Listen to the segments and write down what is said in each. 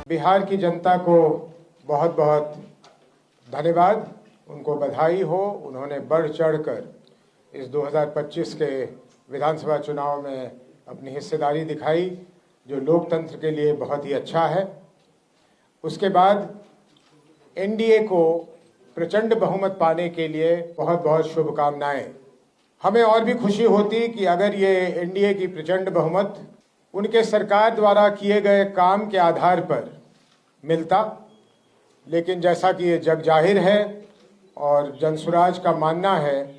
बिहार की जनता को बहुत बहुत धन्यवाद, उनको बधाई हो। उन्होंने बढ़ चढ़कर इस 2025 के विधानसभा चुनाव में अपनी हिस्सेदारी दिखाई, जो लोकतंत्र के लिए बहुत ही अच्छा है। उसके बाद एनडीए को प्रचंड बहुमत पाने के लिए बहुत बहुत शुभकामनाएं। हमें और भी खुशी होती कि अगर ये एनडीए की प्रचंड बहुमत उनके सरकार द्वारा किए गए काम के आधार पर मिलता, लेकिन जैसा कि ये जग जाहिर है और जनसुराज का मानना है,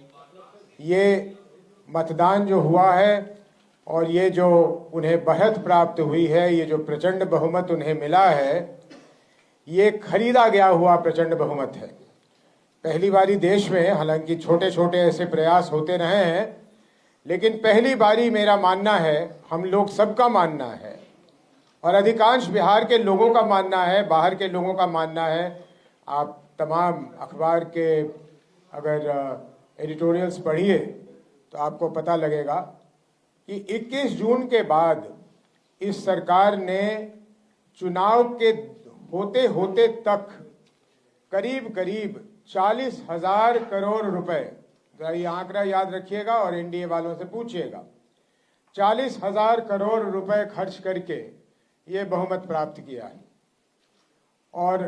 ये मतदान जो हुआ है और ये जो उन्हें बढ़त प्राप्त हुई है, ये जो प्रचंड बहुमत उन्हें मिला है, ये खरीदा गया हुआ प्रचंड बहुमत है। पहली बारी देश में, हालांकि छोटे छोटे ऐसे प्रयास होते रहे हैं, लेकिन पहली बारी मेरा मानना है, हम लोग सबका मानना है और अधिकांश बिहार के लोगों का मानना है, बाहर के लोगों का मानना है। आप तमाम अखबार के अगर एडिटोरियल्स पढ़िए तो आपको पता लगेगा कि 21 जून के बाद इस सरकार ने चुनाव के होते होते तक करीब करीब 40,000 करोड़ रुपए, ये आंकड़ा याद रखिएगा और एनडीए वालों से पूछिएगा, 40,000 करोड़ रुपए खर्च करके ये बहुमत प्राप्त किया है और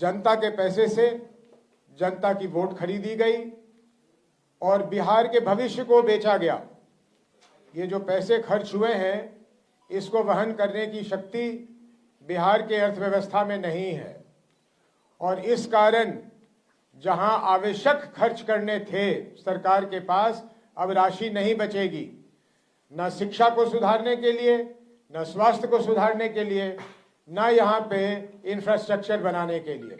जनता के पैसे से जनता की वोट खरीदी गई और बिहार के भविष्य को बेचा गया। ये जो पैसे खर्च हुए हैं, इसको वहन करने की शक्ति बिहार के अर्थव्यवस्था में नहीं है और इस कारण जहां आवश्यक खर्च करने थे सरकार के पास, अब राशि नहीं बचेगी, न शिक्षा को सुधारने के लिए, न स्वास्थ्य को सुधारने के लिए, न यहाँ पे इंफ्रास्ट्रक्चर बनाने के लिए।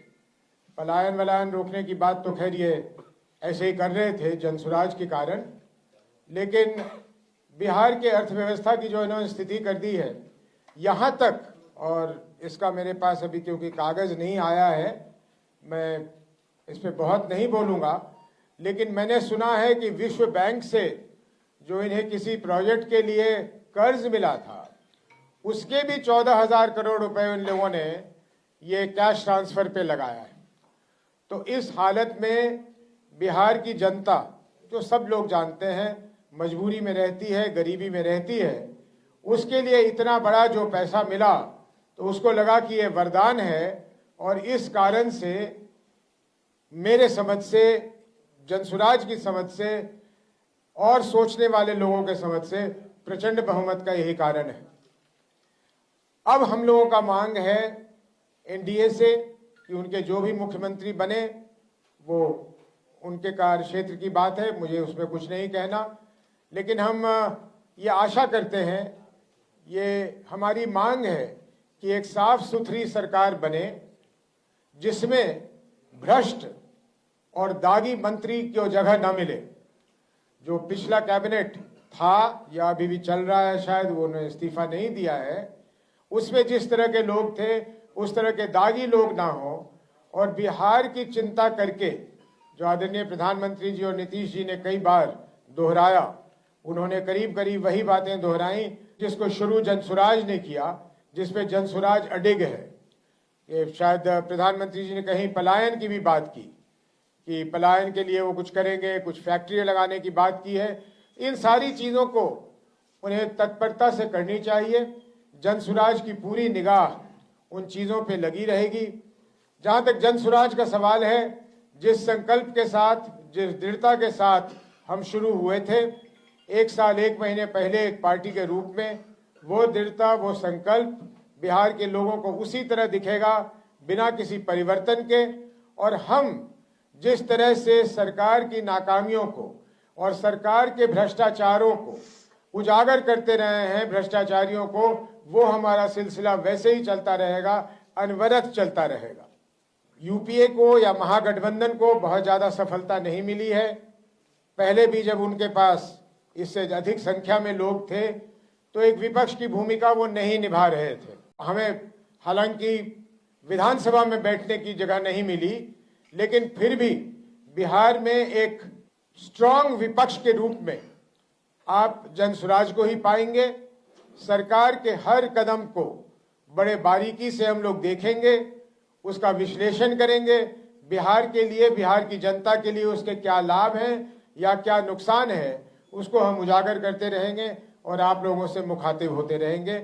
पलायन वलायन रोकने की बात तो खैर ये ऐसे ही कर रहे थे जनसुराज के कारण, लेकिन बिहार के अर्थव्यवस्था की जो इन्होंने स्थिति कर दी है, यहाँ तक, और इसका मेरे पास अभी क्योंकि कागज़ नहीं आया है, मैं इस पर बहुत नहीं बोलूँगा, लेकिन मैंने सुना है कि विश्व बैंक से जो इन्हें किसी प्रोजेक्ट के लिए कर्ज मिला था, उसके भी 14,000 करोड़ रुपए उन लोगों ने ये कैश ट्रांसफर पे लगाया है। तो इस हालत में बिहार की जनता, जो सब लोग जानते हैं, मजबूरी में रहती है, गरीबी में रहती है, उसके लिए इतना बड़ा जो पैसा मिला तो उसको लगा कि ये वरदान है और इस कारण से मेरे समझ से, जनसुराज की समझ से और सोचने वाले लोगों के समझ से प्रचंड बहुमत का यही कारण है। अब हम लोगों का मांग है एनडीए से कि उनके जो भी मुख्यमंत्री बने, वो उनके कार्य क्षेत्र की बात है, मुझे उसमें कुछ नहीं कहना, लेकिन हम ये आशा करते हैं, ये हमारी मांग है कि एक साफ सुथरी सरकार बने जिसमें भ्रष्ट और दागी मंत्री की जगह न मिले। जो पिछला कैबिनेट था या अभी भी चल रहा है, शायद वो उन्होंने इस्तीफा नहीं दिया है, उसमें जिस तरह के लोग थे उस तरह के दागी लोग ना हो और बिहार की चिंता करके, जो आदरणीय प्रधानमंत्री जी और नीतीश जी ने कई बार दोहराया, उन्होंने करीब करीब वही बातें दोहराई जिसको शुरू जनसुराज ने किया, जिसपे जनसुराज अडिग है। ये शायद प्रधानमंत्री जी ने कहीं पलायन की भी बात की कि पलायन के लिए वो कुछ करेंगे, कुछ फैक्ट्री लगाने की बात की है। इन सारी चीज़ों को उन्हें तत्परता से करनी चाहिए। जनसुराज की पूरी निगाह उन चीज़ों पे लगी रहेगी। जहाँ तक जनसुराज का सवाल है, जिस संकल्प के साथ, जिस दृढ़ता के साथ हम शुरू हुए थे 1 साल 1 महीने पहले एक पार्टी के रूप में, वो दृढ़ता, वो संकल्प बिहार के लोगों को उसी तरह दिखेगा, बिना किसी परिवर्तन के। और हम जिस तरह से सरकार की नाकामियों को और सरकार के भ्रष्टाचारों को उजागर करते रहे हैं, भ्रष्टाचारियों को, वो हमारा सिलसिला वैसे ही चलता रहेगा, अनवरत चलता रहेगा। यूपीए को या महागठबंधन को बहुत ज़्यादा सफलता नहीं मिली है। पहले भी जब उनके पास इससे अधिक संख्या में लोग थे तो एक विपक्ष की भूमिका वो नहीं निभा रहे थे। हमें हालांकि विधानसभा में बैठने की जगह नहीं मिली, लेकिन फिर भी बिहार में एक स्ट्रांग विपक्ष के रूप में आप जनसुराज को ही पाएंगे। सरकार के हर कदम को बड़े बारीकी से हम लोग देखेंगे, उसका विश्लेषण करेंगे, बिहार के लिए, बिहार की जनता के लिए उसके क्या लाभ हैं या क्या नुकसान है, उसको हम उजागर करते रहेंगे और आप लोगों से मुखातिब होते रहेंगे।